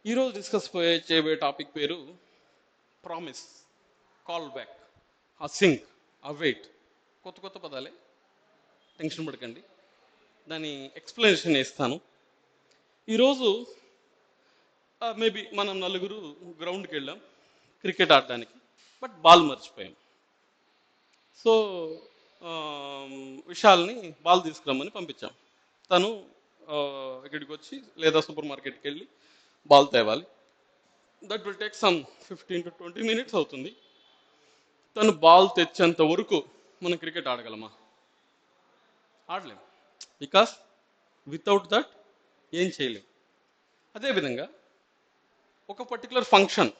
ఈరోజు చేయబోయే టాపిక్ పేరు ప్రామిస్, కాల్ బ్యాక్, ఆ సింక్, ఆ వెయిట్. కొత్త కొత్త పదాలే, టెన్షన్ పడకండి, దాని ఎక్స్ప్లెనేషన్ ఇస్తాను. ఈరోజు మేబీ మనం నలుగురు గ్రౌండ్కి వెళ్ళాం క్రికెట్ ఆడడానికి, బట్ బాల్ మర్చిపోయాం. సో విశాల్ని బాల్ తీసుకురమ్మని పంపించాం. తను ఇక్కడికి వచ్చి లేదా సూపర్ మార్కెట్కి వెళ్ళి బాల్ తేవాలి. That will take some 15 to 20 minutes అవుతుంది. తను బాల్ తెచ్చేంత వరకు మనం క్రికెట్ ఆడగలమా? ఆడలేం. బికాస్ వితౌట్ దట్ ఏం చేయలేం. అదేవిధంగా ఒక పర్టికులర్ ఫంక్షన్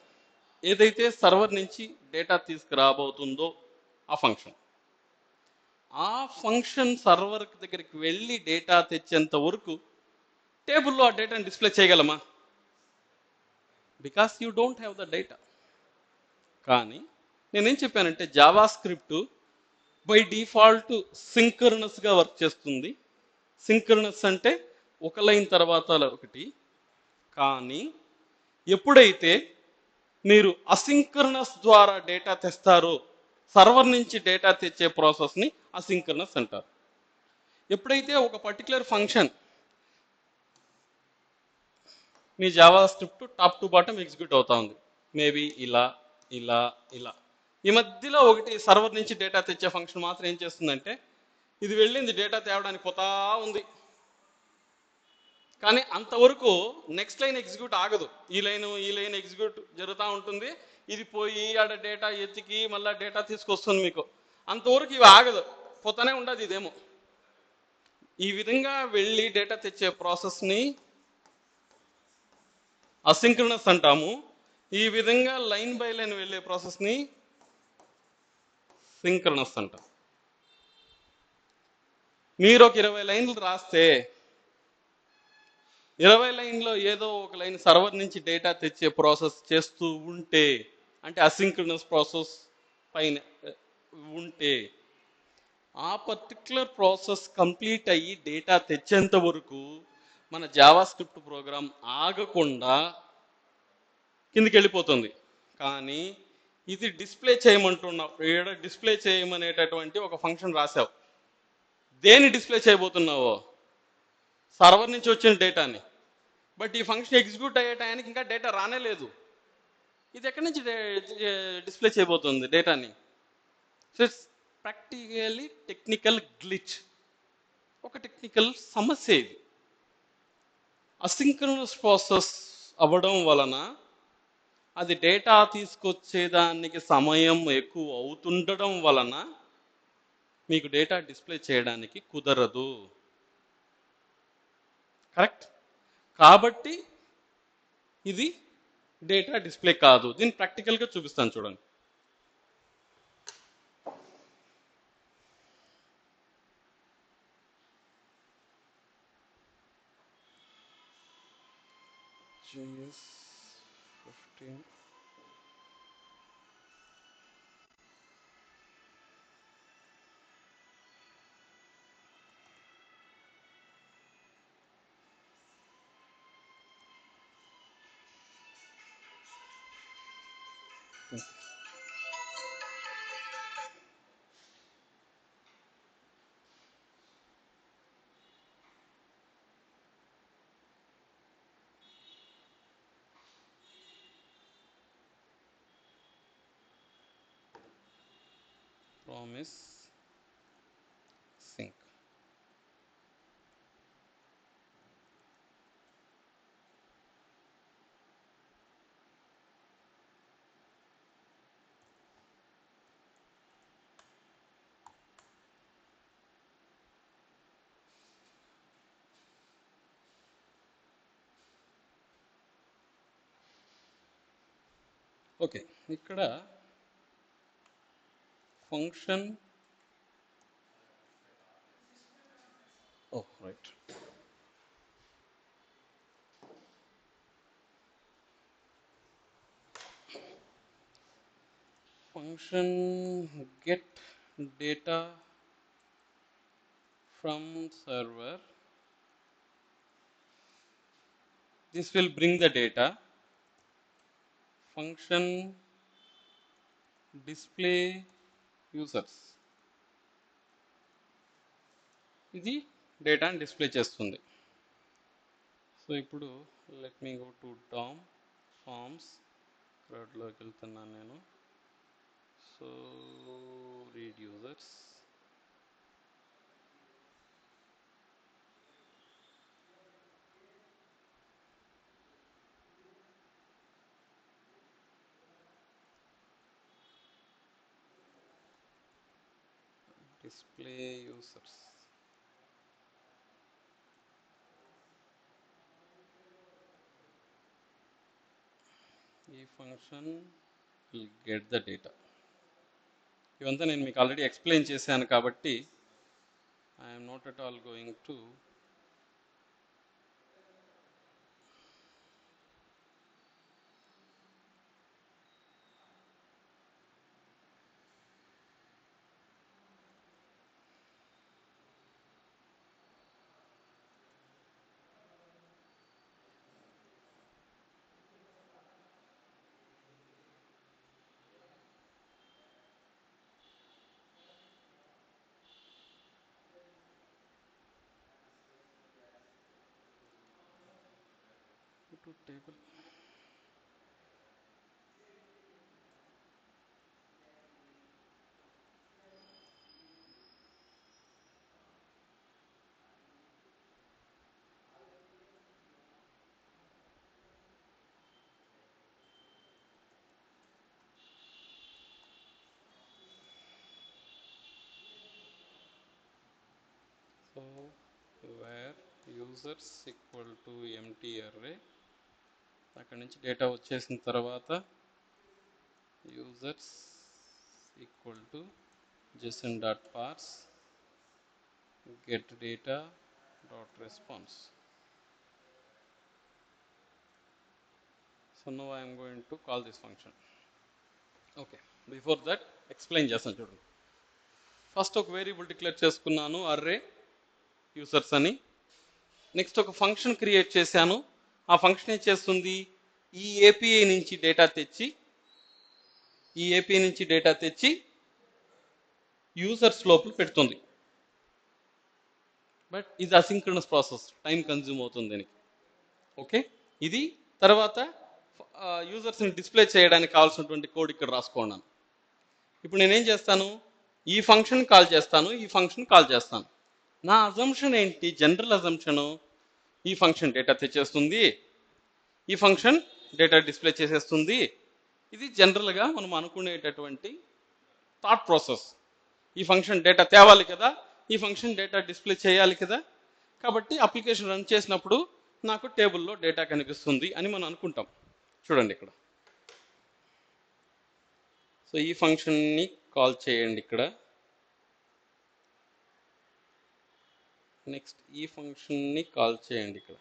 ఏదైతే సర్వర్ నుంచి డేటా తీసుకురాబోతుందో ఆ ఫంక్షన్ సర్వర్ దగ్గరికి వెళ్ళి డేటా తెచ్చేంత వరకు టేబుల్లో ఆ డేటాని డిస్ప్లే చేయగలమా? Because you don't have the data. కానీ నేనేం చెప్పానంటే జావా స్క్రిప్ట్ బై డిఫాల్ట్ సింక్రనస్గా వర్క్ చేస్తుంది. సింక్రనస్ అంటే ఒక లైన్ తర్వాత ఒకటి. కానీ ఎప్పుడైతే మీరు అసింక్రనస్ ద్వారా డేటా తెస్తారో, సర్వర్ నుంచి డేటా తెచ్చే ప్రాసెస్ని అసింక్రనస్ అంటారు. ఎప్పుడైతే ఒక particular function me Java script top to bottom execute అవుతా ఉంది, మేబీ ఇలా ఇలా ఇలా, ఈ మధ్యలో ఒకటి సర్వర్ నుంచి డేటా తెచ్చే ఫంక్షన్ మాత్రం ఏం చేస్తుందంటే, ఇది వెళ్ళింది డేటా తేవడానికి పోతా ఉంది, కానీ అంతవరకు నెక్స్ట్ లైన్ ఎగ్జిక్యూట్ ఆగదు. ఈ లైన్ ఎగ్జిక్యూట్ జరుగుతూ ఉంటుంది. ఇది పోయి ఆడ డేటా ఎత్తికి మళ్ళీ డేటా తీసుకొస్తుంది మీకు. అంతవరకు ఇవి ఆగదు, పోతానే ఉండదు ఇదేమో. ఈ విధంగా వెళ్ళి డేటా తెచ్చే ప్రాసెస్ని అసింక్రనస్ అంటాము. ఈ విధంగా లైన్ బై లైన్ వెళ్ళే ప్రాసెస్ని సింక్రనస్ అంటాం. మీరు ఒక 20 లైన్లు రాస్తే 20 లైన్లో ఏదో ఒక లైన్ సర్వర్ నుంచి డేటా తెచ్చే ప్రాసెస్ చేస్తూ ఉంటే, అంటే అసింక్రనస్ ప్రాసెస్ పైన ఉంటే, ఆ పర్టికులర్ ప్రాసెస్ కంప్లీట్ అయ్యి డేటా తెచ్చేంత వరకు మన జావా స్క్రిప్ట్ ప్రోగ్రామ్ ఆగకుండా కిందికి వెళ్ళిపోతుంది. కానీ ఇది డిస్ప్లే చేయమంటున్నావు, ఏడ డిస్ప్లే చేయమనేటటువంటి ఒక ఫంక్షన్ రాసావు. దేని డిస్ప్లే చేయబోతున్నావో? సర్వర్ నుంచి వచ్చిన డేటాని. బట్ ఈ ఫంక్షన్ ఎగ్జిక్యూట్ అయ్యే టైంకి ఇంకా డేటా రానే లేదు. ఇది ఎక్కడి నుంచి డిస్ప్లే చేయబోతుంది డేటాని? So it's practically technical glitch, ఒక టెక్నికల్ సమస్య ఇది. అసింక్రోనస్ ప్రాసెస్ అవ్వడం వలన అది డేటా తీసుకొచ్చేదానికి సమయం ఎక్కువ అవుతుండడం వలన మీకు డేటా డిస్ప్లే చేయడానికి కుదరదు. కరెక్ట్? కాబట్టి ఇది డేటా డిస్ప్లే కాదు. దీన్ని ప్రాక్టికల్గా చూపిస్తాను చూడండి. JS15 promise sync. ఓకే, ఇక్కడ function right, function get data from server. This will bring the data. Function display users, ఇది డేటాని డిస్ప్లే చేస్తుంది. సో ఇప్పుడు let me go to DOM forms, క్రౌడ్లోకి వెళ్తున్నాను నేను. So read users, display users. ఈ function will get the data. ఇవంతా నేను మీకు ఆల్రెడీ ఎక్స్ప్లెయిన్ చేశాను కాబట్టి I'm not at all going to table. So where users equal to empty array, అక్కడ నుంచి డేటా వచ్చేసిన తర్వాత users equal to json.parse get data dot response. So now I am going to call this function. Okay, before that explain చేస్తాను చూడండి. First ఒక variable declare చేసుకున్నాను array users అని. Next ఒక ఫంక్షన్ క్రియేట్ చేశాను. ఆ ఫంక్షన్ ఏం చేస్తుంది, ఈ ఏపీఐ నుంచి డేటా తెచ్చి యూజర్స్ లోపల పెడుతుంది. బట్ ఇది అసింక్రనస్ ప్రాసెస్, టైం కన్జ్యూమ్ అవుతుంది దీనికి. ఓకే, ఇది తర్వాత యూజర్స్ని డిస్ప్లే చేయడానికి కావాల్సినటువంటి కోడ్ ఇక్కడ రాసుకున్నాను. ఇప్పుడు నేనేం చేస్తాను, ఈ ఫంక్షన్ కాల్ చేస్తాను, ఈ ఫంక్షన్ కాల్ చేస్తాను. నా అజంప్షన్ ఏంటి, జనరల్ అజంప్షను, ఈ ఫంక్షన్ డేటా తెచ్చేస్తుంది, ఈ ఫంక్షన్ డేటా డిస్ప్లే చేసేస్తుంది. ఇది జనరల్గా మనం అనుకునేటటువంటి థాట్ ప్రాసెస్. ఈ ఫంక్షన్ డేటా తేవాలి కదా, ఈ ఫంక్షన్ డేటా డిస్ప్లే చేయాలి కదా, కాబట్టి అప్లికేషన్ రన్ చేసినప్పుడు నాకు టేబుల్లో డేటా కనిపిస్తుంది అని మనం అనుకుంటాం. చూడండి ఇక్కడ, సో ఈ ఫంక్షన్ని కాల్ చేయండి ఇక్కడ. నెక్స్ట్ ఈ ఫంక్షన్ని కాల్ చేయండి ఇక్కడ.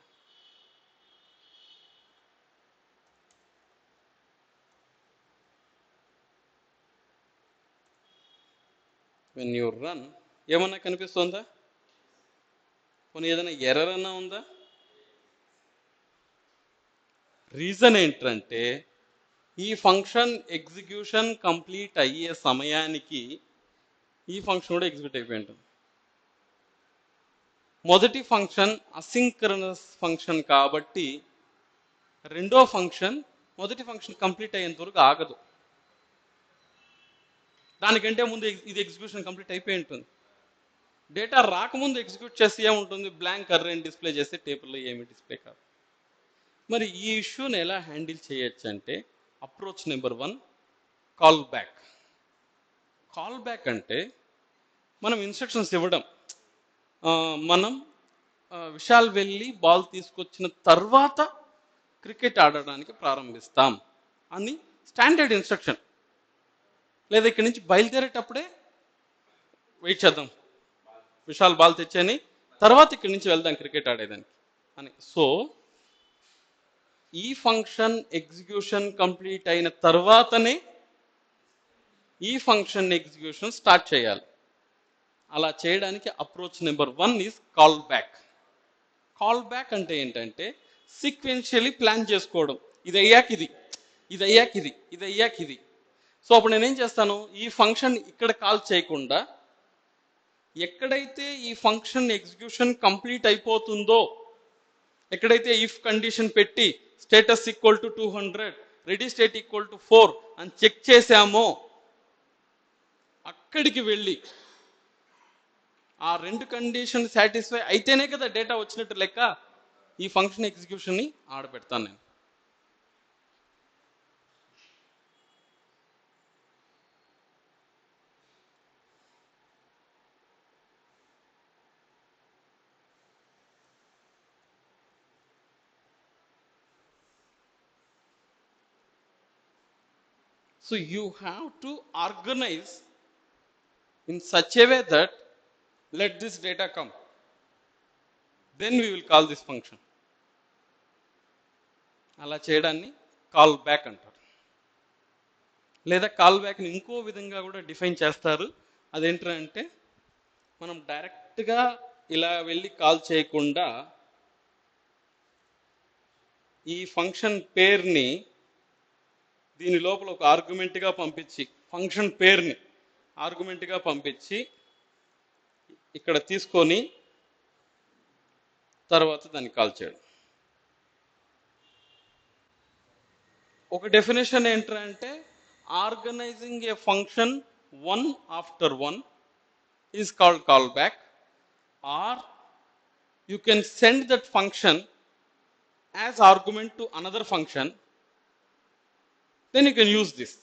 వెన్ యూ రన్ ఏమన్నా కనిపిస్తుందా, కొన్ని ఏదైనా ఎర్రర్ అన్నా ఉందా? రీజన్ ఏంటంటే ఈ ఫంక్షన్ ఎగ్జిక్యూషన్ కంప్లీట్ అయ్యే సమయానికి ఈ ఫంక్షన్ కూడా ఎగ్జిక్యూట్ అయిపోయి ఉంటుంది. మొదటి ఫంక్షన్ అసింక్రనస్ ఫంక్షన్ కాబట్టి రెండో ఫంక్షన్ మొదటి ఫంక్షన్ కంప్లీట్ అయ్యేంత వరకు ఆగదు. దానికంటే ముందు ఇది ఎగ్జిక్యూషన్ కంప్లీట్ అయిపోయి ఉంటుంది. డేటా రాకముందు ఎగ్జిక్యూట్ చేసి ఏముంటుంది, బ్లాంక్ అర్రేని డిస్ప్లే చేస్తే టేబుల్లో ఏమి డిస్ప్లే కాదు. మరి ఈ ఇష్యూని ఎలా హ్యాండిల్ చేయొచ్చు అంటే approach number 1, call back. Call back అంటే మనం ఇన్స్ట్రక్షన్స్ ఇవ్వడం, మనం విశాల్ వెళ్ళి బాల్ తీసుకొచ్చిన తర్వాత క్రికెట్ ఆడడానికి ప్రారంభిస్తాం అని స్టాండర్డ్ ఇన్స్ట్రక్షన్. లేదా ఇక్కడి నుంచి బయలుదేరేటప్పుడే వెయిట్ చేద్దాం, విశాల్ బాల్ తెచ్చని తర్వాత ఇక్కడి నుంచి వెళ్దాం క్రికెట్ ఆడేదానికి అని. సో ఈ ఫంక్షన్ ఎగ్జిక్యూషన్ కంప్లీట్ అయిన తర్వాతనే ఈ ఫంక్షన్ ఎగ్జిక్యూషన్ స్టార్ట్ చేయాలి. అలా చేయడానికి approach number 1 is call back. Call back అంటే ఏంటంటే సీక్వెన్షియలీ ప్లాన్ చేసుకోవడం. ఇది అయ్యాక ఇది, ఇది అయ్యాక ఇది, ఇది అయ్యాక ఇది. సో అప్పుడు నేనేం చేస్తాను, ఈ ఫంక్షన్ ఇక్కడ కాల్ చేయకుండా ఎక్కడైతే ఈ ఫంక్షన్ ఎగ్జిక్యూషన్ కంప్లీట్ అయిపోతుందో, ఎక్కడైతే ఇఫ్ కండిషన్ పెట్టి status equal to 200 ready state equal to 4 అని చెక్ చేశామో అక్కడికి వెళ్ళి ఆ రెండు కండిషన్ సాటిస్ఫై అయితేనే కదా డేటా వచ్చినట్టు లెక్క, ఈ ఫంక్షన్ ఎగ్జిక్యూషన్ని ఆడపెడతాను నేను. So you have to organize in such a way that let this data come, then we will call this function. అలా చేయడాన్ని కాల్ బ్యాక్ అంటారు. లేదా కాల్ బ్యాక్ని ఇంకో విధంగా కూడా డిఫైన్ చేస్తారు. అదేంటంటే మనం డైరెక్ట్గా ఇలా వెళ్ళి కాల్ చేయకుండా ఈ ఫంక్షన్ పేరుని దీని లోపల ఒక ఆర్గ్యుమెంట్గా పంపించి, ఫంక్షన్ పేరుని ఆర్గ్యుమెంట్గా పంపించి ఇక్కడ తీసుకొని తర్వాత దాన్ని కాల్ చేయడం. ఒక డెఫినేషన్ ఏంటంటే organizing a function one after one is called call back, or you can send that function as argument to another function, then you can use this.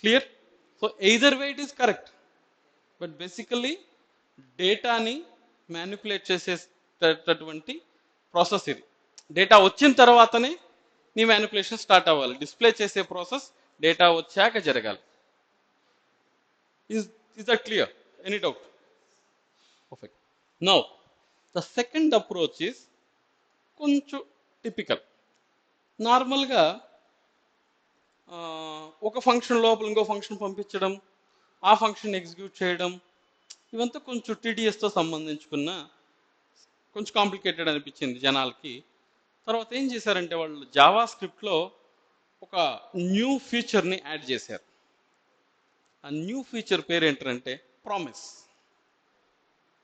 Clear? So either way it is correct, but basically డేటాని manipulate చేసేటటువంటి process ఇది. Data వచ్చిన తర్వాతనే నీ manipulation start అవ్వాలి. Display చేసే process data వచ్చాక జరగాలి. Is that clear? Any doubt? Perfect. Now the second approach is కొంచెం టిపికల్. నార్మల్గా ఒక ఫంక్షన్ లోపల ఇంకో ఫంక్షన్ పంపించడం, ఆ ఫంక్షన్ ఎగ్జిక్యూట్ చేయడం, ఇవంతా కొంచెం టీడీఎస్తో సంబంధించుకున్న కొంచెం కాంప్లికేటెడ్ అనిపించింది జనాలకి. తర్వాత ఏం చేశారంటే వాళ్ళు జావా స్క్రిప్ట్లో ఒక న్యూ ఫీచర్ని యాడ్ చేశారు. ఆ న్యూ ఫీచర్ పేరు ఏంటంటే ప్రామిస్.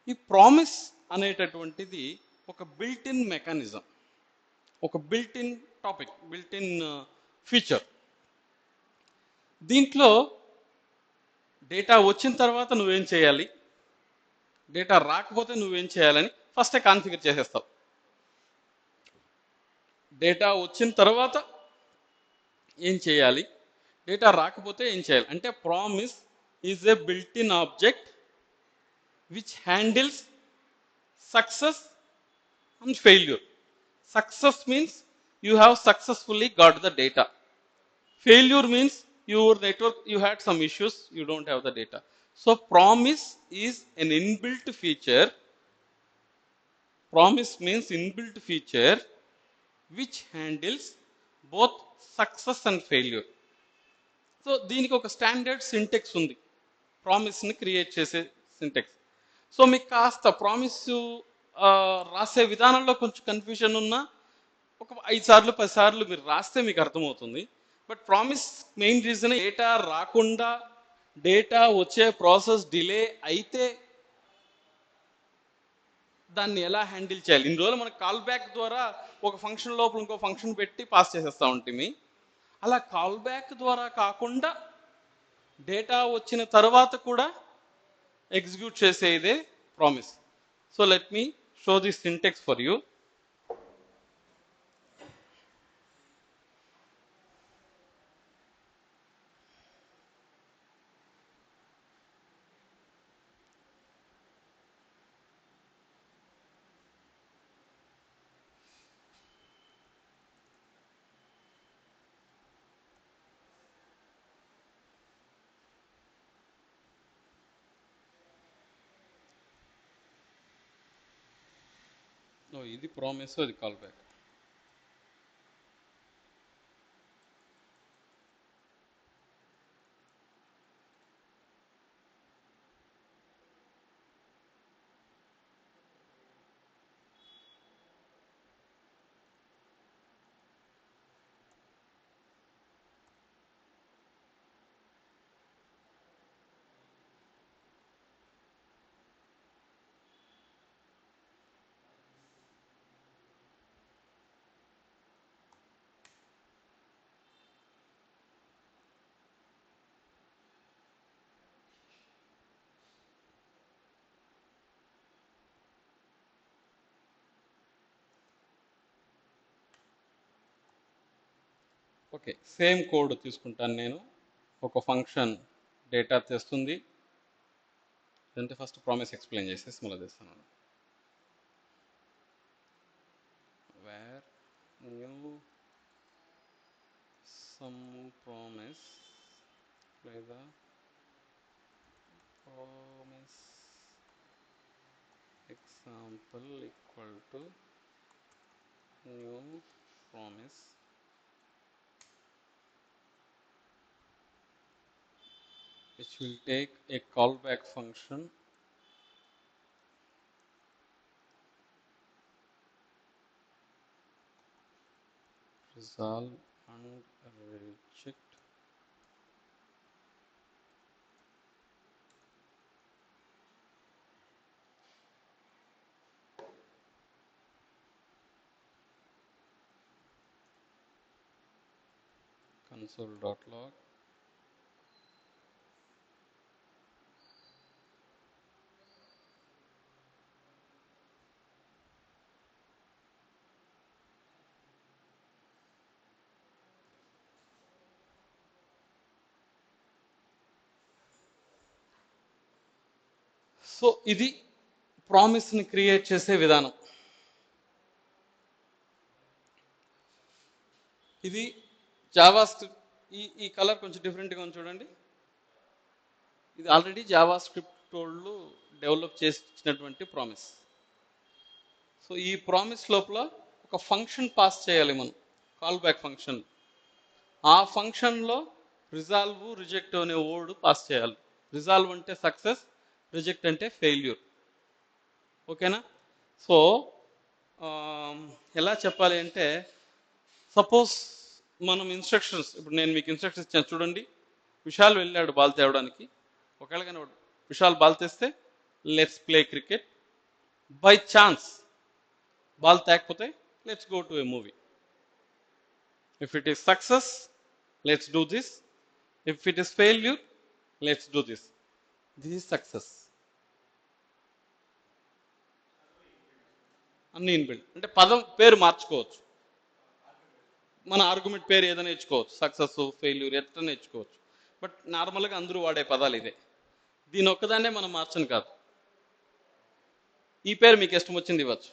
ఈ ప్రామిస్ అనేటటువంటిది ఒక బిల్ట్ ఇన్ మెకానిజం, ఒక built in topic, built in feature. దీంట్లో డేటా వచ్చిన తర్వాత నువ్వేం చేయాలి, డేటా రాకపోతే నువ్వేం చేయాలని ఫస్టే కాన్ఫిగర్ చేసేస్తావు. డేటా వచ్చిన తర్వాత ఏం చేయాలి, డేటా రాకపోతే ఏం చేయాలి అంటే promise is a built in object which handles success and failure. Success means you have successfully got the data. Failure means your network, you had some issues, you don't have the data. So promise is an inbuilt feature. Promise means inbuilt feature which handles both success and failure. So దీనికి ఒక standard Sintex ఉంది ప్రామిస్ని create చేసే Sintex. So మీకు కాస్త promise రాసే విధానంలో కొంచెం confusion ఉన్నా ఒక 5 సార్లు 10 సార్లు మీరు రాస్తే మీకు అర్థమవుతుంది. But promise main reason data రాకుండా డేటా వచ్చే ప్రాసెస్ డిలే అయితే దాన్ని ఎలా హ్యాండిల్ చేయాలి. ఇన్ని రోజులు మనకు కాల్ బ్యాక్ ద్వారా ఒక ఫంక్షన్ లోపల ఇంకో ఫంక్షన్ పెట్టి పాస్ చేసేస్తూ ఉంటుంది. అలా కాల్ బ్యాక్ ద్వారా కాకుండా డేటా వచ్చిన తర్వాత కూడా ఎగ్జిక్యూట్ చేసేదే promise. So let me show this syntax for you. No, ఇది ప్రామిస్, అది call back. Okay, same code తీసుకుంటాను నేను. ఒక ఫంక్షన్ డేటా తెస్తుంది అంటే ఫస్ట్ ప్రామిస్ ఎక్స్ప్లెయిన్ చేసేసి మళ్ళీ తెస్తున్నాను. వేర్ న్యూ సమ్ ప్రామిస్ లేదా promise example equal to new promise which will take a callback function resolve and reject console.log. So ఇది ప్రామిస్ని create చేసే విధానం. ఇది జావా స్క్రిప్ట్. ఈ కలర్ కొంచెం డిఫరెంట్గా ఉంది చూడండి. ఇది ఆల్రెడీ జావా స్క్రిప్ట్ వాళ్ళు డెవలప్ చేసి ఇచ్చినటువంటి ప్రామిస్. సో ఈ ప్రామిస్ లోపల ఒక ఫంక్షన్ పాస్ చేయాలి మనం, కాల్ బ్యాక్ ఫంక్షన్. ఆ ఫంక్షన్లో రిజాల్వ్ రిజెక్ట్ అనే వర్డ్ పాస్ చేయాలి. రిజాల్వ్ అంటే సక్సెస్, రిజెక్ట్ అంటే ఫెయిల్యూర్. ఓకేనా? సో ఎలా చెప్పాలి అంటే, సపోజ్ మనం ఇన్స్ట్రక్షన్స్, ఇప్పుడు నేను మీకు ఇన్స్ట్రక్షన్స్ ఇచ్చాను చూడండి. విశాల్ వెళ్ళాడు బాల్ తేవడానికి. ఒకవేళ కానీ విశాల్ బాల్ తెస్తే let's play cricket. By chance ball తేకపోతే let's go to a movie. If it is success, let's do this. If it is failure, let's do this. This is success. అన్ని inbuilt అంటే పదం పేరు మార్చుకోవచ్చు, మన ఆర్గ్యుమెంట్ పేరు ఏదైనా ఇచ్చుకోవచ్చు, సక్సెస్ ఫెయిల్యూర్ ఎట్లా ఇచ్చుకోవచ్చు. బట్ నార్మల్గా అందరూ వాడే పదాలు ఇదే. దీని ఒక్కదాన్నే మనం మార్చను కాదు, ఈ పేరు మీకు ఇష్టం వచ్చింది ఇవ్వచ్చు.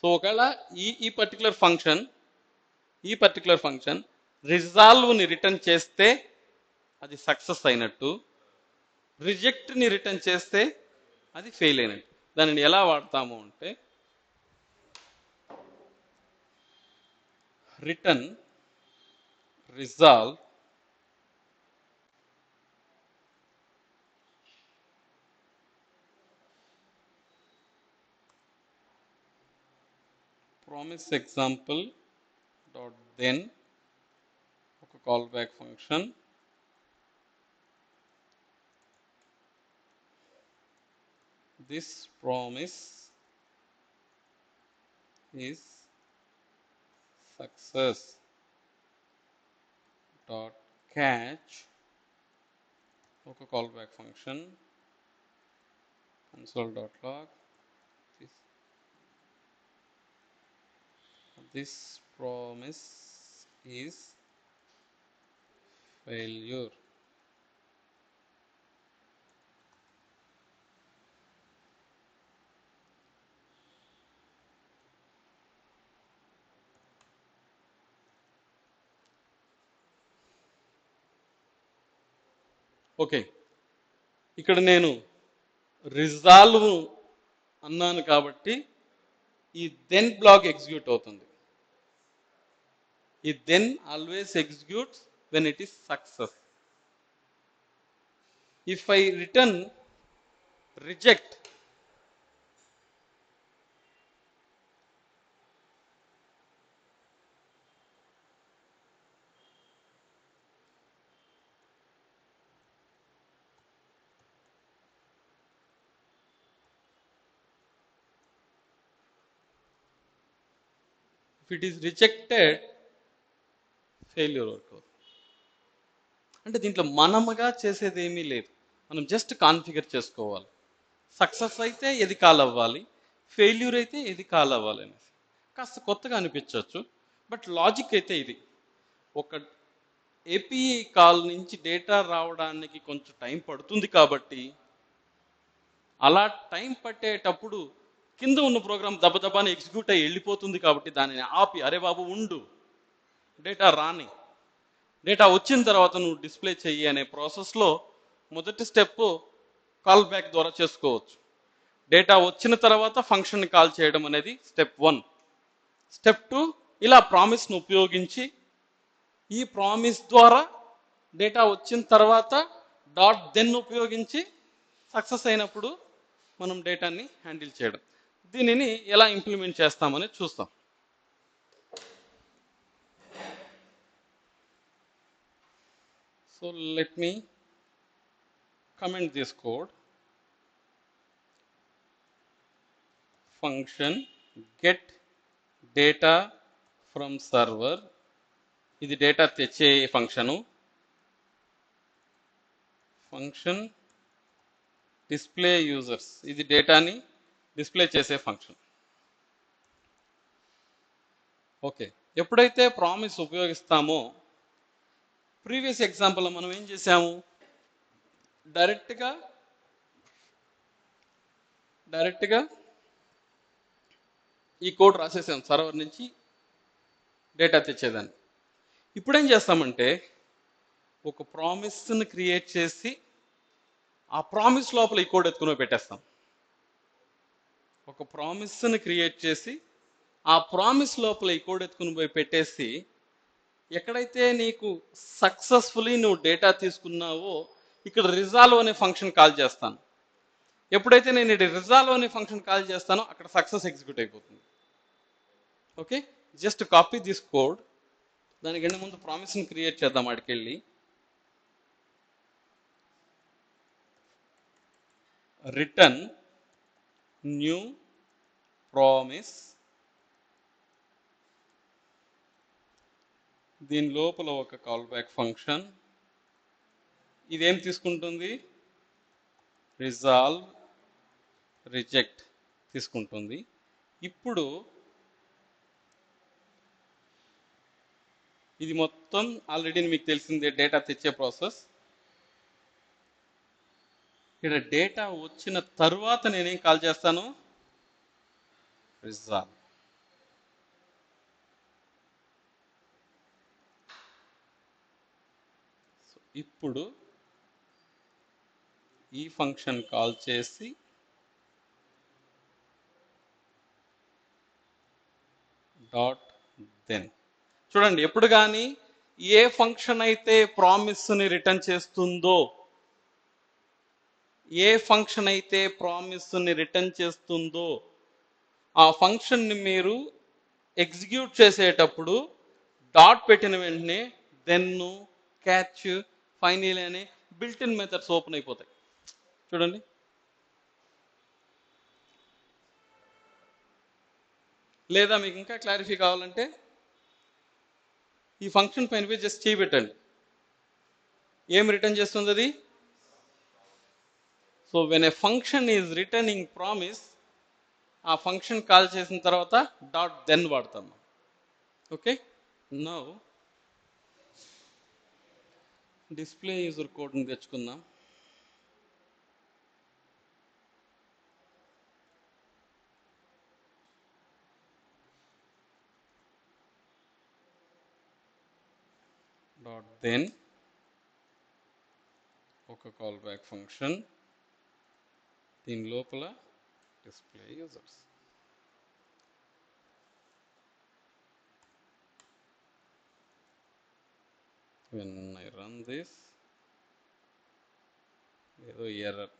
సో ఒకవేళ ఈ పర్టికులర్ ఫంక్షన్ రిజాల్వ్ని రిటర్న్ చేస్తే అది సక్సెస్ అయినట్టు, రిజెక్ట్ని రిటర్న్ చేస్తే అది ఫెయిల్ అయినట్టు. దానిని ఎలా వాడతాము అంటే, return resolve promise example dot then ఒక call back function, this promise is success dot catch ఒక call back function console.log. this promise is failure. Okay, ఇక్కడ నేను రిజాల్వ్ అన్నాను కాబట్టి ఈ దెన్ బ్లాక్ ఎగ్జిక్యూట్ అవుతుంది. ఈ then always executes when it is success. If I return reject, if it is rejected, failure అవుతుంది. అంటే దీంట్లో మనముగా చేసేది ఏమీ లేదు, మనం జస్ట్ కాన్ఫిగర్ చేసుకోవాలి. సక్సెస్ అయితే ఏది కాల్ అవ్వాలి, ఫెయిల్యూర్ అయితే ఏది కాల్ అవ్వాలి అనేసి. కాస్త కొత్తగా అనిపించవచ్చు, బట్ లాజిక్ అయితే ఇది. ఒక ఏపీఐ కాల్ నుంచి డేటా రావడానికి కొంచెం టైం పడుతుంది కాబట్టి అలా టైం పట్టేటప్పుడు కింద ఉన్న ప్రోగ్రామ్ దబదబాని ఎగ్జిక్యూట్ అయ్యి వెళ్ళిపోతుంది కాబట్టి దానిని ఆపి అరే బాబు ఉండు డేటా రాని డేటా వచ్చిన తర్వాత నువ్వు డిస్ప్లే చెయ్యి అనే ప్రాసెస్లో మొదటి స్టెప్ కాల్ బ్యాక్ ద్వారా చేసుకోవచ్చు. డేటా వచ్చిన తర్వాత ఫంక్షన్ని కాల్ చేయడం అనేది స్టెప్ 1. స్టెప్ 2 ఇలా ప్రామిస్ను ఉపయోగించి ఈ ప్రామిస్ ద్వారా డేటా వచ్చిన తర్వాత డాట్ దెన్ ఉపయోగించి సక్సెస్ అయినప్పుడు మనం డేటాని హ్యాండిల్ చేయడం. దీనిని ఎలా ఇంప్లిమెంట్ చేస్తామని చూస్తాం. So let me comment this code. Function get data from server. ఇది డేటా తెచ్చే ఫంక్షను. ఫంక్షన్ డిస్ప్లే యూజర్స్, ఇది డేటాని డిస్ప్లే చేసే ఫంక్షన్. ఓకే, ఎప్పుడైతే ప్రామిస్ ఉపయోగిస్తామో ప్రీవియస్ ఎగ్జాంపుల్లో మనం ఏం చేసాము, డైరెక్ట్గా ఈ కోడ్ రాసేసాం సర్వర్ నుంచి డేటా తెచ్చేదాన్ని. ఇప్పుడేం చేస్తామంటే ఒక ప్రామిస్ని క్రియేట్ చేసి ఆ ప్రామిస్ లోపల ఈ కోడ్ ఎత్తుకుని పెట్టేస్తాం. ఒక ప్రామిస్ని క్రియేట్ చేసి ఆ ప్రామిస్ లోపల ఈ కోడ్ ఎత్తుకుని పోయి పెట్టేసి ఎక్కడైతే నీకు సక్సెస్ఫుల్లీ నువ్వు డేటా తీసుకున్నావో ఇక్కడ రిజాల్వ్ అనే ఫంక్షన్ కాల్ చేస్తాను. ఎప్పుడైతే నేను ఇది రిజాల్వ్ అనే ఫంక్షన్ కాల్ చేస్తానో అక్కడ సక్సెస్ ఎగ్జిక్యూట్ అయిపోతుంది. Okay, just copy this code. దానికంటే ముందు ప్రామిస్ని క్రియేట్ చేద్దాం. అడికెళ్ళి రిటర్న్ న్యూ ప్రామిస్, దీని లోపల ఒక కాల్ బ్యాక్ ఫంక్షన్. ఇదేం తీసుకుంటుంది, రిజాల్వ్ రిజెక్ట్ తీసుకుంటుంది. ఇప్పుడు ఇది మొత్తం ఆల్రెడీ మీకు తెలిసిందే డేటా తెచ్చే ప్రాసెస్. ఇక్కడ డేటా వచ్చిన తర్వాత నేనేం కాల్ చేస్తాను, రిజాల్వ్. ఇప్పుడు ఈ ఫంక్షన్ కాల్ చేసి డాట్ దెన్. చూడండి, ఎప్పుడు కానీ ఏ ఫంక్షన్ అయితే ప్రామిస్ని రిటర్న్ చేస్తుందో, ఏ ఫంక్షన్ అయితే ప్రామిస్ని రిటర్న్ చేస్తుందో ఆ ఫంక్షన్ని మీరు ఎగ్జిక్యూట్ చేసేటప్పుడు డాట్ పెట్టిన వెంటనే దెన్, క్యాచ్, ఫైనల్ అనే బిల్ట్-ఇన్ మెథడ్స్ ఓపెన్ అయిపోతాయి. చూడండి, లేదా మీకు ఇంకా క్లారిఫై కావాలంటే ఈ ఫంక్షన్ పైన పోయి జస్ట్ చేయబెట్టండి. ఏం రిటర్న్ చేస్తుంది అది? So when a function is returning promise, ఆ ఫంక్షన్ కాల్ చేసిన తర్వాత డాట్ దెన్ వాడతాం. ఓకే, నౌ డిస్ప్లే యూజర్ కోడ్ని తెచ్చుకుందాం. డాట్ దెన్ ఒక కాల్ బ్యాక్ ఫంక్షన్, దీని లోపల display users. when I run this, ఏదో error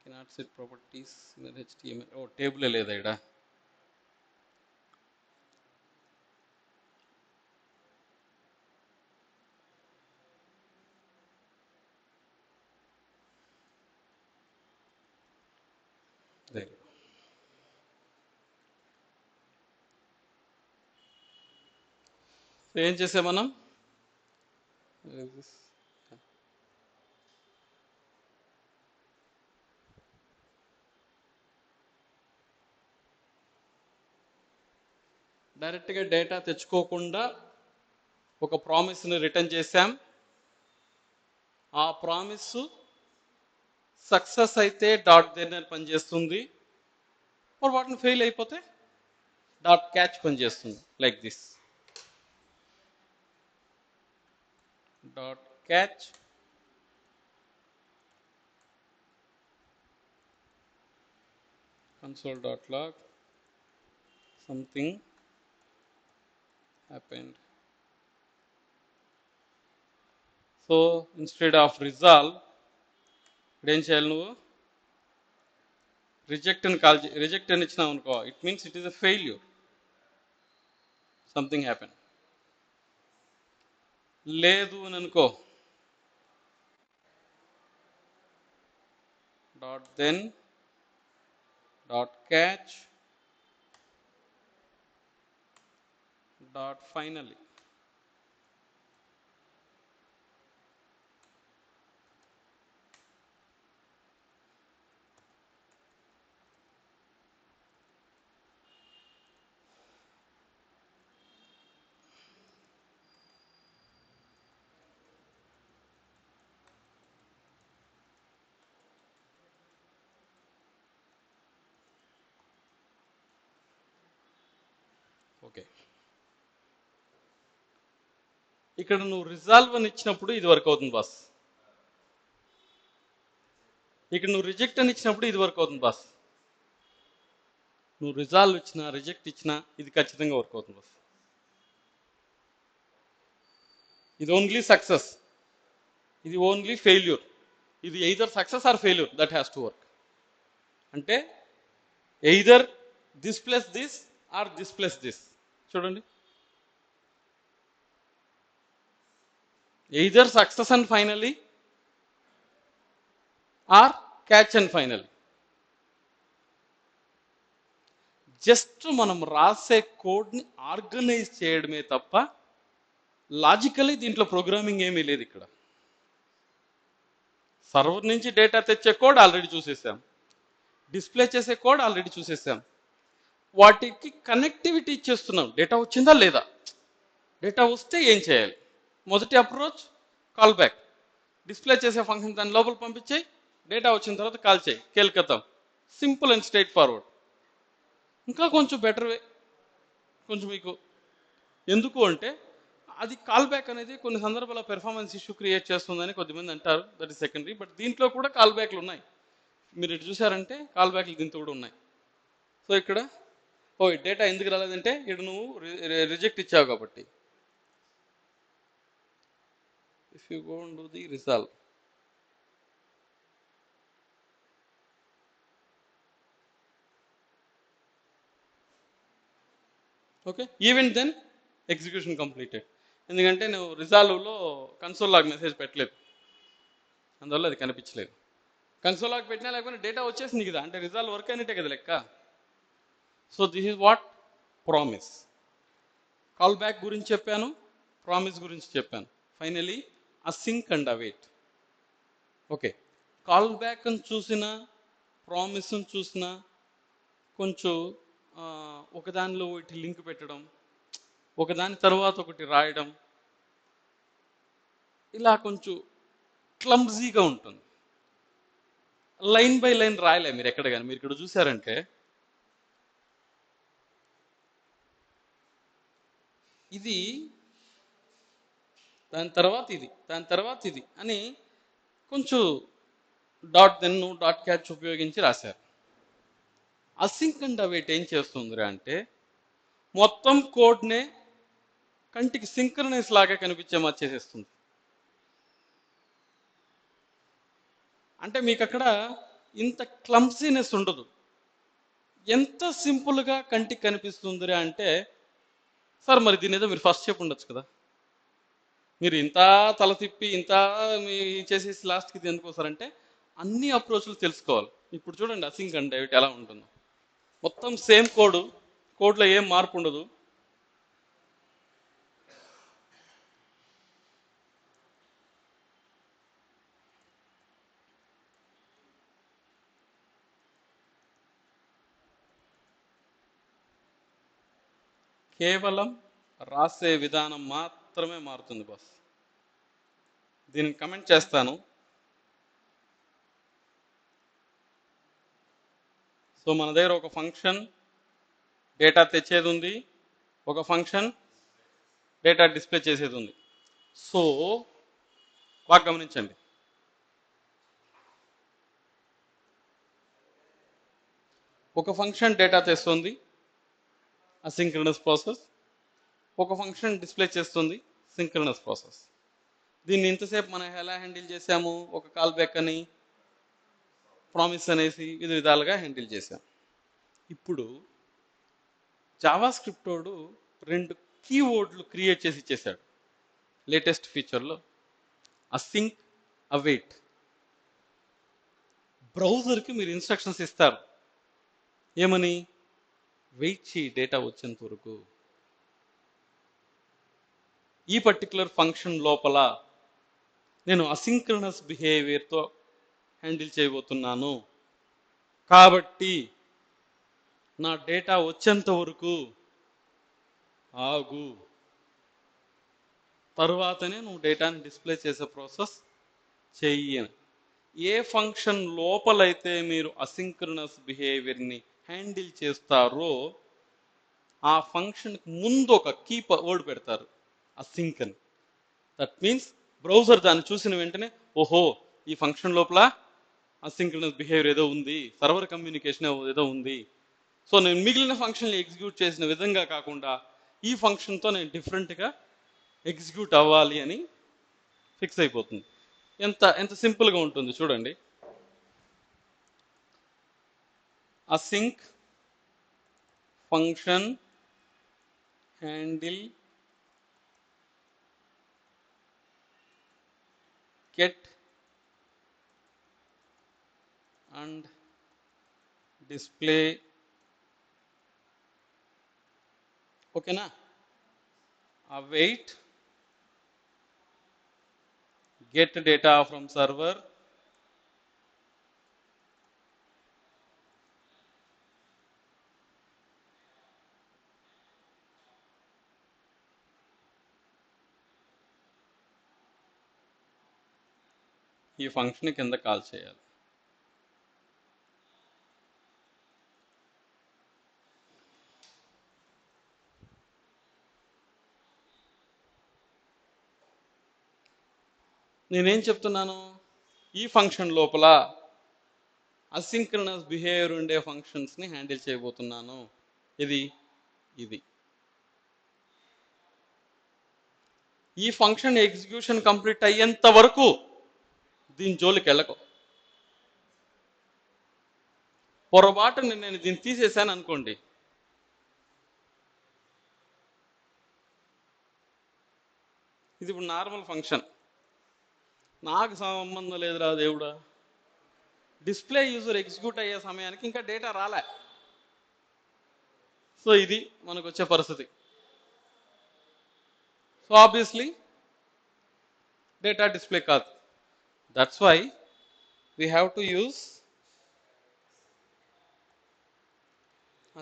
cannot set properties in HTML. ఓ టేబుల్ లేదా ఇక్కడ? ఏం చేసే మనం డైరెక్ట్గా డేటా తెచ్చుకోకుండా ఒక ప్రామిస్ని రిటర్న్ చేశాం. ఆ ప్రామిస్ సక్సెస్ అయితే డాట్ దెన్ అని పనిచేస్తుంది. వాటిని ఫెయిల్ అయిపోతే డాట్ క్యాచ్ పనిచేస్తుంది. Like this dot catch console.log something happened. So instead of resolve ఇప్పుడు ఏం చేయాలి, నువ్వు రిజెక్ట్ అని కాల్ రిజెక్ట్ అని ఇచ్చినావు అనుకో, it means it is a failure, something happen. లేదు అని అనుకో, dot then dot catch dot finally. Okay, ఇక్కడ నువ్వు రిజాల్వ్ అని ఇచ్చినప్పుడు ఇది వర్క్ అవుతుంది బాస్. ఇక్కడ నువ్వు రిజెక్ట్ అని ఇచ్చినప్పుడు ఇది వర్క్ అవుతుంది బాస్. నువ్వు రిజాల్వ్ ఇచ్చినా రిజెక్ట్ ఇచ్చినా ఇది ఖచ్చితంగా వర్క్ అవుతుంది బాస్. ఇది ఓన్లీ సక్సెస్, ఇది ఓన్లీ ఫెయిల్యూర్. ఇది either success or failure, that has to work. అంటే either this plus this or this plus this. చూడండి, either success and finally or catch and finally. Just మనం రాసే కోడ్ని organise చేయడమే తప్ప లాజికలీ దీంట్లో ప్రోగ్రామింగ్ ఏమీ లేదు. ఇక్కడ సర్వర్ నుంచి డేటా తెచ్చే కోడ్ ఆల్రెడీ చూసేసాం, డిస్ప్లే చేసే కోడ్ ఆల్రెడీ చూసేసాం, వాటికి కనెక్టివిటీ ఇచ్చేస్తున్నాం. డేటా వచ్చిందా లేదా, డేటా వస్తే ఏం చేయాలి. మొదటి అప్రోచ్ కాల్ బ్యాక్, డిస్ప్లే చేసే ఫంక్షన్ దాని లోపల పంపించేయి, డేటా వచ్చిన తర్వాత కాల్ చేయి, కేల్కతాం. Simple and straightforward. ఇంకా కొంచెం బెటర్ వే, కొంచెం మీకు ఎందుకు అంటే అది కాల్ బ్యాక్ అనేది కొన్ని సందర్భాల్లో పెర్ఫార్మెన్స్ ఇష్యూ క్రియేట్ చేస్తుందని కొద్దిమంది అంటారు, దట్ ఈస్ సెకండరీ. బట్ దీంట్లో కూడా కాల్ బ్యాక్లు ఉన్నాయి. మీరు ఇటు చూసారంటే కాల్ బ్యాక్లు దీంతో కూడా ఉన్నాయి. సో ఇక్కడ డేటా ఎందుకు రాలేదంటే ఇక్కడ నువ్వు రిజెక్ట్ ఇచ్చావు కాబట్టి. If you go and do the resolve, okay, even then execution completed. ఎందుకంటే నువ్వు రిజాల్వ్లో కన్సోల్ లాగ్ మెసేజ్ పెట్టలేదు, అందువల్ల అది కనిపించలేదు. కన్సోల్ లాగ్ పెట్టినా లేకపోతే డేటా వచ్చేసింది కదా, అంటే రిజాల్వ్ వర్క్ అయినట్టే కదా లెక్క. So this is what promise. Call back గురించి చెప్పాను, ప్రామిస్ గురించి చెప్పాను. Finally async and await. Okay, call back అని చూసిన ప్రామిస్ని చూసిన కొంచెం ఒకదానిలో ఒకటి లింక్ పెట్టడం, ఒకదాని తర్వాత ఒకటి రాయడం, ఇలా కొంచెం క్లమ్జీగా ఉంటుంది. లైన్ బై లైన్ రాయలే మీరు ఎక్కడ కానీ. మీరు ఇక్కడ చూసారంటే ఇది దాని తర్వాత ఇది, దాని తర్వాత ఇది అని కొంచెం డాట్ దెన్ డాట్ క్యాచ్ ఉపయోగించి రాశారు. అసింక్ అండ్ అవైట్ ఏం చేస్తుంది అంటే మొత్తం కోడ్నే కంటికి సింక్రనైజ్ లాగా కనిపించే చేసేస్తుంది. అంటే మీకు అక్కడ ఇంత క్లమ్సీనెస్ ఉండదు. ఎంత సింపుల్గా కంటికి కనిపిస్తుంది అంటే, సార్ మరి దీని ఏదో మీరు ఫస్ట్ చెప్పు ఉండొచ్చు కదా, మీరు ఇంత తల తిప్పి ఇంత మీ చేసేసి లాస్ట్కి ఇది ఎందుకు వస్తారంటే అన్ని అప్రోచ్లు తెలుసుకోవాలి. ఇప్పుడు చూడండి అసింక్ అండ్ అవైట్ ఎలా ఉంటుందో. మొత్తం సేమ్ కోడ్లో ఏం మార్పు ఉండదు. కేవలం రాసే విధానం మాత్రమే మారుతుంది బాస్. దీన్ని కమెంట్ చేస్తాను. సో మన దగ్గర ఒక ఫంక్షన్ డేటా తెచ్చేది ఉంది, ఒక ఫంక్షన్ డేటా డిస్ప్లే చేసేది ఉంది. సో బాగా గమనించండి, ఒక ఫంక్షన్ డేటా తెస్తుంది అసింక్రోనస్ ప్రాసెస్, ఒక ఫంక్షన్ డిస్ప్లే చేస్తుంది సింక్రోనస్ ప్రాసెస్. దీన్ని ఇంతసేపు మనం ఎలా హ్యాండిల్ చేసాము, ఒక కాల్ బ్యాక్ అని ప్రామిస్ అనేసి వివిధ విధాలుగా హ్యాండిల్ చేసాం. ఇప్పుడు జావా స్క్రిప్ట్ వాడు 2 కీవర్డ్లు క్రియేట్ చేసి ఇచ్చేసాడు లేటెస్ట్ ఫీచర్లో, అసింక్, అవైట్. బ్రౌజర్కి మీరు ఇన్స్ట్రక్షన్స్ ఇస్తారు ఏమని, వెయిట్ చేయి డేటా వచ్చేంత వరకు, ఈ పర్టికులర్ ఫంక్షన్ లోపల నేను అసింక్రోనస్ బిహేవియర్తో హ్యాండిల్ చేయబోతున్నాను కాబట్టి నా డేటా వచ్చేంత వరకు ఆగు, తరువాతనే నువ్వు డేటాని డిస్ప్లే చేసే ప్రాసెస్ చెయ్యి. ఏ ఫంక్షన్ లోపలైతే మీరు అసింక్రోనస్ బిహేవియర్ని హ్యాండిల్ చేస్తారో ఆ ఫంక్షన్కి ముందు ఒక కీ వర్డ్ పెడతారు, అసింక్ అని. దట్ మీన్స్ బ్రౌజర్ దాన్ని చూసిన వెంటనే ఓహో ఈ ఫంక్షన్ లోపల అసింక్రోనస్ బిహేవియర్ ఏదో ఉంది, సర్వర్ కమ్యూనికేషన్ ఏదో ఉంది, సో నేను మిగిలిన ఫంక్షన్ని ఎగ్జిక్యూట్ చేసిన విధంగా కాకుండా ఈ ఫంక్షన్తో నేను డిఫరెంట్గా ఎగ్జిక్యూట్ అవ్వాలి అని ఫిక్స్ అయిపోతుంది. ఎంత ఎంత సింపుల్గా ఉంటుంది చూడండి. Async function handle get and display, ఓకేనా. Await get data from server, ఈ ఫంక్షన్ కింద కాల్ చేయాలి. నేనేం చెప్తున్నాను, ఈ ఫంక్షన్ లోపల అసింక్రోనస్ బిహేవియర్ ఉండే ఫంక్షన్స్ని హ్యాండిల్ చేయబోతున్నాను. ఇది ఈ ఫంక్షన్ ఎగ్జిక్యూషన్ కంప్లీట్ అయ్యేంత వరకు దీని జోలికి వెళ్ళకు. పొరపాటు నేను దీన్ని తీసేసాను అనుకోండి, ఇది ఇప్పుడు నార్మల్ ఫంక్షన్, నాకు సంబంధం లేదురా దేవుడా, డిస్ప్లే యూజర్ ఎగ్జిక్యూట్ అయ్యే సమయానికి ఇంకా డేటా రాలే. సో ఇది మనకు వచ్చే పరిస్థితి. సో ఆబ్వియస్లీ డేటా డిస్ప్లే కాదు. That's why we have to use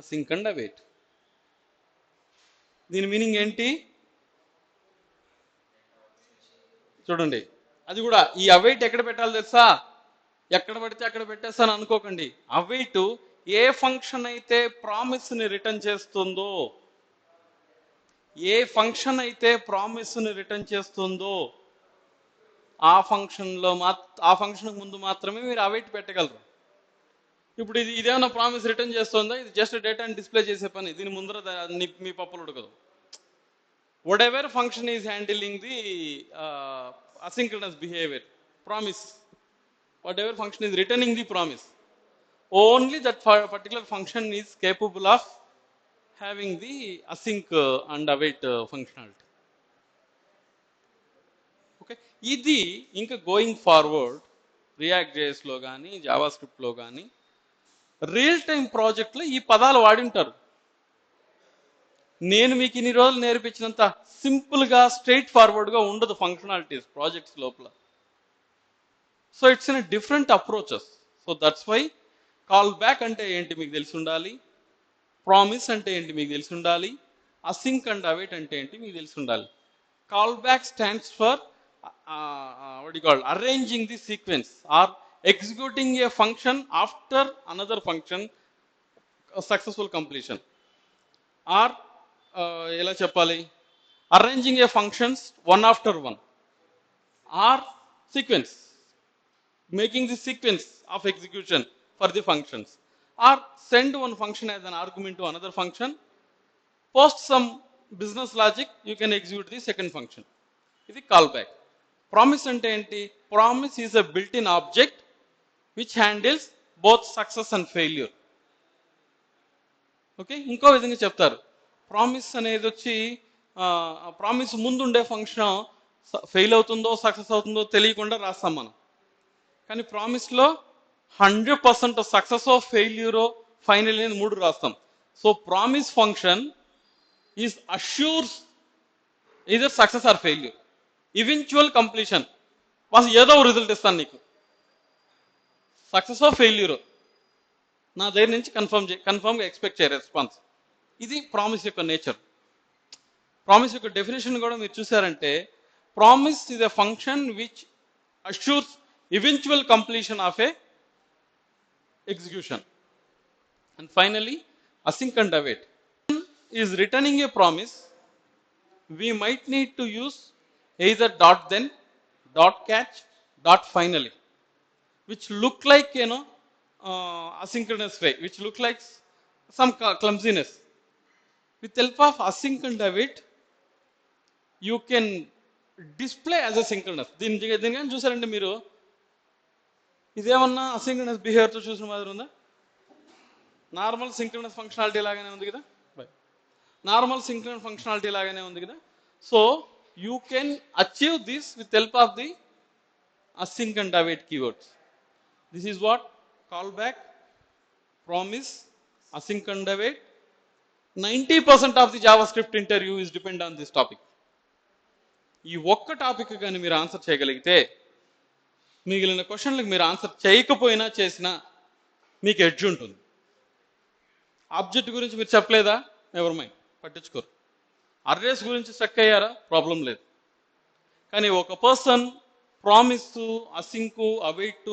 async and await. దీని మీనింగ్ ఏంటి చూడండి. అది కూడా ఈ అవైట్ ఎక్కడ పెట్టాలి తెలుసా, ఎక్కడ పడితే అక్కడ పెట్టేస్తాను అనుకోకండి. అవైట్ ఏ ఫంక్షన్ అయితే ప్రామిస్ని రిటర్న్ చేస్తుందో, ఏ ఫంక్షన్ అయితే ప్రామిస్ని రిటర్న్ చేస్తుందో ఆ ఫంక్షన్లో ఆ ఫంక్షన్కి ముందు మాత్రమే మీరు అవైట్ పెట్టగలరు. ఇప్పుడు ఇదేమన్నా ప్రామిస్ రిటర్న్ చేస్తుందా, ఇది జస్ట్ డేటాని డిస్ప్లే చేసే పని, దీని ముందర మీ పప్పులు ఉడకదు. whatever function is handling the asynchronous behavior promise, whatever function is returning the promise, only that particular function is capable of having the async and await functionality. Okay, ఇది ఇంకా గోయింగ్ ఫార్వర్డ్ React.js లో కానీ JavaScript లో కానీ real time ప్రాజెక్ట్లో ఈ పదాలు వాడింటారు. నేను మీకు ఇన్ని రోజులు నేర్పించినంత సింపుల్గా స్ట్రైట్ ఫార్వర్డ్గా ఉండదు ఫంక్షనాలిటీస్ ప్రాజెక్ట్స్ లోపల. So it's in different approaches. So that's why call back అంటే ఏంటి మీకు తెలిసి ఉండాలి, ప్రామిస్ అంటే ఏంటి మీకు తెలిసి ఉండాలి, అసింక్ అండ్ అవైట్ అంటే ఏంటి మీకు తెలిసి ఉండాలి. Call back stands for what you call arranging the sequence or executing a function after another function successful completion or ఎలా చెప్పాలి, arranging a functions one after one or sequence, making the sequence of execution for the functions, or send one function as an argument to another function, post some business logic, you can execute the second function. ఇది call back. Promise అంటే ఏంటి? Promise is a built in object which handles both success and failure. Okay, ఇంకో విధంగా చెప్తారు, promise అనేది వచ్చి promise ముందుండే function fail అవుతుందో సక్సెస్ అవుతుందో తెలియకుండా రాస్తాం మనం. కానీ ప్రామిస్లో 100% సక్సెస్ ఆఫ్ ఫెయిల్యూరో ఫైనల్ అనేది 3 రాస్తాం. So promise function is assures either success or failure, eventual completion. అసలు ఏదో రిజల్ట్ ఇస్తాను నీకు, సక్సెస్ ఆఫ్ ఫెయిల్యూర్ నా దగ్గర నుంచి కన్ఫర్మ్గా ఎక్స్పెక్ట్ చేయ రెస్పాన్స్. ఇది ప్రామిస్ యొక్క నేచర్. ప్రామిస్ యొక్క డెఫినేషన్ కూడా మీరు చూసారంటే, promise is a function which assures eventual completion of a execution. And finally, async and await is returning a promise. We might need to use either dot then, dot catch, dot finally, which look like asynchronous way, which look like some clumsiness. With help of async and await, you can display as a synchronous. దీని చూసారంటే మీరు, ఇదేమన్నా asynchronous బిహేవియర్తో చూసిన మాదిరి ఉందా? Normal synchronous functionality లాగానే ఉంది కదా, నార్మల్ సింక్రనస్ ఫంక్షనాలిటీ లాగానే ఉంది కదా. So you can achieve this with help of the async and await keywords. This is what call back, promise, async and await. 90% of the Java script interview is depend on this topic. ఈ ఒక్క topic కానీ మీరు answer చేయగలిగితే, మిగిలిన క్వశ్చన్లకు మీరు answer చేయకపోయినా చేసినా మీకు ఎడ్జ్ ఉంటుంది. ఆబ్జెక్ట్ గురించి మీరు చెప్పలేదా, ఎవరి మైండ్ పట్టించుకోరు. అర్రేస్ గురించి స్ట్రక్ అయ్యారా, ప్రాబ్లం లేదు. కానీ ఒక person promise, async, await,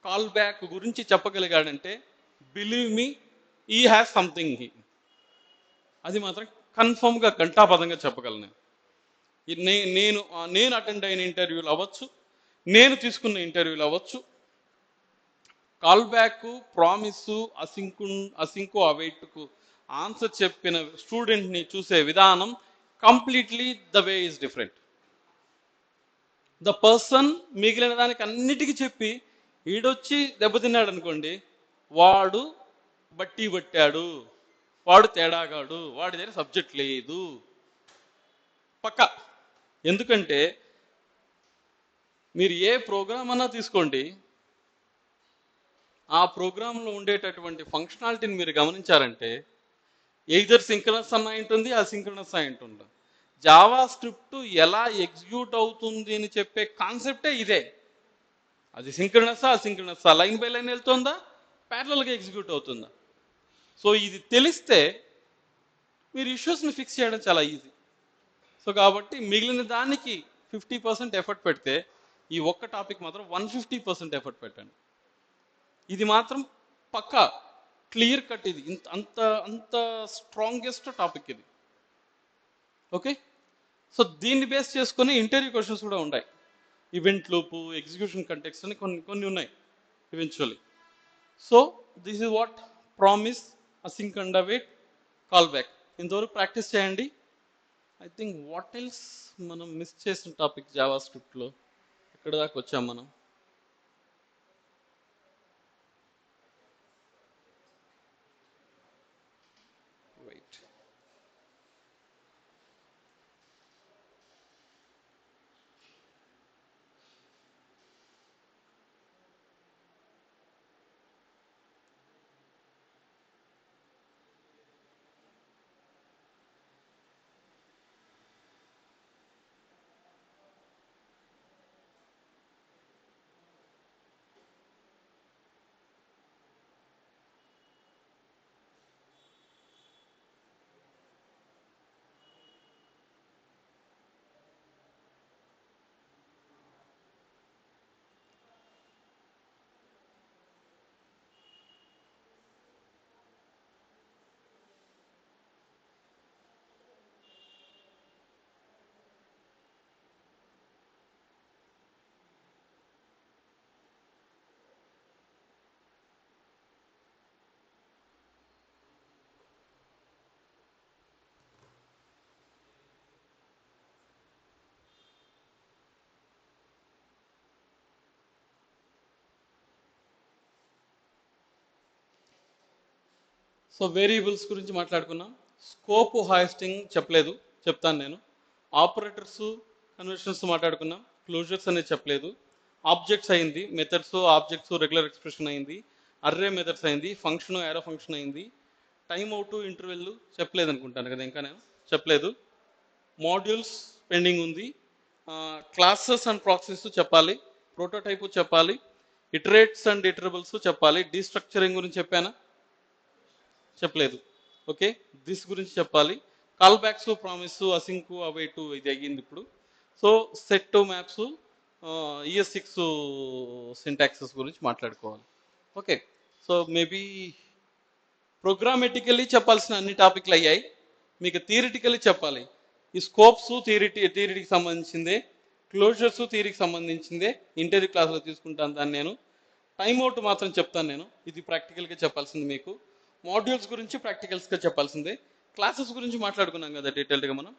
call back గురించి చెప్పగలిగాడంటే, బిలీవ్ మీ, ఈ హ్యాస్ సంథింగ్. అది మాత్రం కన్ఫర్మ్గా ఘంటాపదంగా చెప్పగలను. నేను అటెండ్ అయిన ఇంటర్వ్యూలు అవ్వచ్చు, నేను తీసుకున్న ఇంటర్వ్యూలు అవ్వచ్చు, కాల్ బ్యాక్, ప్రామిస్, అసింకు, అవైట్కు ఆన్సర్ చెప్పిన స్టూడెంట్ని చూసే విధానం completely the way is different. The person మిగిలిన దానికి అన్నిటికీ చెప్పి ఈడొచ్చి దెబ్బతిన్నాడు అనుకోండి, వాడు బట్టి పట్టాడు, వాడు తేడాగాడు, వాడి దగ్గర సబ్జెక్ట్ లేదు పక్క. ఎందుకంటే మీరు ఏ ప్రోగ్రామ్ అన్నా తీసుకోండి, ఆ ప్రోగ్రాంలో ఉండేటటువంటి ఫంక్షనాలిటీని మీరు గమనించారంటే ఎయిదర్ సింక్రనస్ అన్న ఉంటుంది, అసింక్రనస్ అయి ఉంటుంది. జావా స్క్రిప్ట్ ఎలా ఎగ్జిక్యూట్ అవుతుంది అని చెప్పే కాన్సెప్టే ఇదే. అది సింక్రనసా, అసింక్రనసా, లైన్ బై లైన్ వెళ్తుందా, ప్యారలల్గా ఎగ్జిక్యూట్ అవుతుందా. సో ఇది తెలిస్తే మీరు ఇష్యూస్ని ఫిక్స్ చేయడం చాలా ఈజీ. సో కాబట్టి మిగిలిన దానికి 50% ఎఫర్ట్ పెడితే, ఈ ఒక్క టాపిక్ మాత్రం 150% ఎఫర్ట్ పెట్టండి. ఇది మాత్రం పక్కా క్లియర్ కట్. ఇది అంత అంత స్ట్రాంగెస్ట్ టాపిక్ ఇది. ఓకే, సో దీన్ని బేస్ చేసుకొని ఇంటర్వ్యూ క్వశ్చన్స్ కూడా ఉన్నాయి. ఈవెంట్ లూపు, ఎగ్జిక్యూషన్ కంటెక్స్ట్ అని కొన్ని ఉన్నాయి eventually. So this is what promise, async and await, call back. ఇంతవరకు ప్రాక్టీస్ చేయండి. ఐ థింక్ వాట్ ఎల్స్ మనం మిస్ చేసిన టాపిక్ జావా స్క్రిప్ట్లో ఎక్కడ దాకా వచ్చాం మనం? రైట్, సో వేరియబుల్స్ గురించి మాట్లాడుకున్నాం. స్కోప్ హాయిస్టింగ్ చెప్పలేదు, చెప్తాను నేను. ఆపరేటర్స్ కన్వర్షన్స్ మాట్లాడుకున్నాం. క్లోజర్స్ అనేది చెప్పలేదు. ఆబ్జెక్ట్స్ అయింది, మెథడ్స్ ఆబ్జెక్ట్స్ రెగ్యులర్ ఎక్స్ప్రెషన్ అయింది, అర్రే మెథడ్స్ అయింది, ఫంక్షన్ యారో ఫంక్షన్ అయింది. టైమ్ అవుట్ ఇంటర్వెల్ చెప్పలేదు అనుకుంటాను కదా, ఇంకా నేను చెప్పలేదు. మాడ్యూల్స్ పెండింగ్ ఉంది. క్లాసెస్ అండ్ ప్రాక్సెస్ చెప్పాలి, ప్రోటోటైప్ చెప్పాలి, ఇటరేట్స్ అండ్ ఇటరబుల్స్ చెప్పాలి. డీస్ట్రక్చరింగ్ గురించి చెప్పానా, చెప్పలేదు. ఓకే, దిస్ గురించి చెప్పాలి. కాల్ బ్యాక్స్, ప్రామిస్, అసింక్, అవైటు ఇది అయ్యింది ఇప్పుడు. So set maps, ES6 syntaxes గురించి మాట్లాడుకోవాలి. ఓకే, సో మేబీ ప్రోగ్రామెటికల్లీ చెప్పాల్సిన అన్ని టాపిక్లు అయ్యాయి. మీకు థియరిటికల్లీ చెప్పాలి. ఈ స్కోప్స్ థియరీకి సంబంధించిందే, క్లోజర్స్ థియరీకి సంబంధించిందే. ఇంటర్వ్యూ క్లాస్లో తీసుకుంటాను దాన్ని నేను. టైమ్ అవుట్ మాత్రం చెప్తాను నేను, ఇది ప్రాక్టికల్గా చెప్పాల్సింది మీకు. మాడ్యూల్స్ గురించి ప్రాక్టికల్స్గా చెప్పాల్సిందే. క్లాసెస్ గురించి మాట్లాడుకున్నాం కదా డీటెయిల్డ్గా మనం.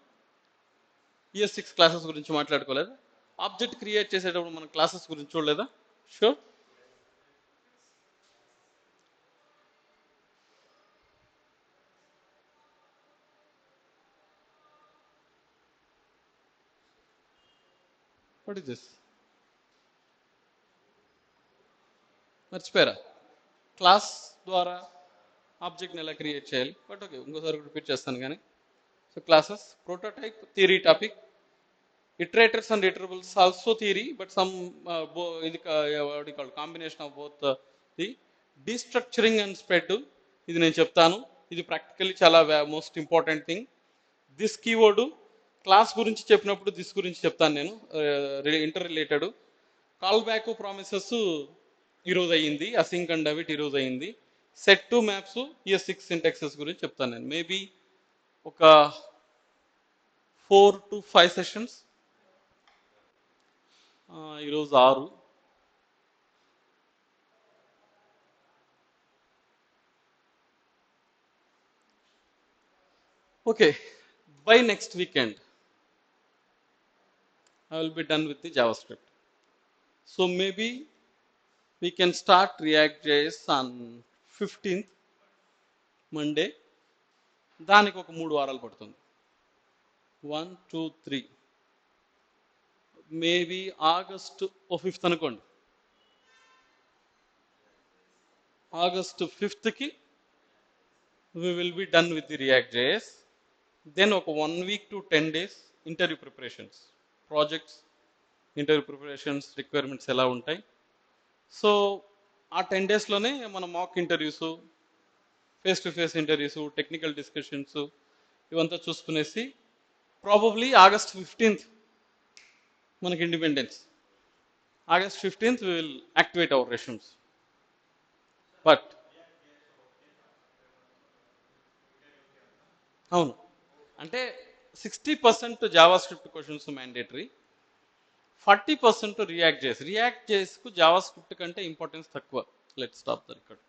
ES6 క్లాసెస్ గురించి మాట్లాడుకోలేదు. ఆబ్జెక్ట్ క్రియేట్ చేసేటప్పుడు మనం క్లాసెస్ గురించి చూడలేదా? షూర్. What is this? మర్చిపోయారా? క్లాస్ ద్వారా ఆబ్జెక్ట్ని ఎలా క్రియేట్ చేయాలి. బట్ ఓకే, ఇంకోసారి రిపీట్ చేస్తాను కానీ. So classes, prototype theory topic, iterators and iterables also theory, but some ఇది combination of both. The destructuring and spread, ఇది నేను చెప్తాను. ఇది ప్రాక్టికల్లీ చాలా most important thing. This keyword class గురించి చెప్పినప్పుడు దిస్ గురించి చెప్తాను నేను, interrelated. Call back, promises ఈరోజు అయ్యింది, అసింక్ అండ్ అవిట్ ఈరోజు అయ్యింది. Set to maps, ES6 syntaxes గురించి చెప్తాను నేను. మేబీ ఒక 4 to 5 సెషన్స్. ఈరోజు 6. Okay, by next weekend I will be done with the JavaScript. So maybe we can start React.js on 15th Monday. దానికి ఒక 3 వారాలు పడుతుంది. 1, 2, 3, మేబీ ఆగస్ట్ 5th అనుకోండి. August 5th we will be done with the React.js. Then ఒక 1 week to 10 days interview preparations, projects, interview preparations, requirements ఎలా ఉంటాయి. So ఆ 10 daysలోనే మన mock interviews, face to face interviews, technical discussions ఇవంతా చూసుకునేసి probably August 15th మనకి independence. August 15th we will activate our resumes. But అవును, అంటే 60% JavaScript questions mandatory, 40% React JS. React జేఎస్కు జావాస్క్రిప్ట్ కంటే ఇంపార్టెన్స్ తక్కువ. Let's stop the record.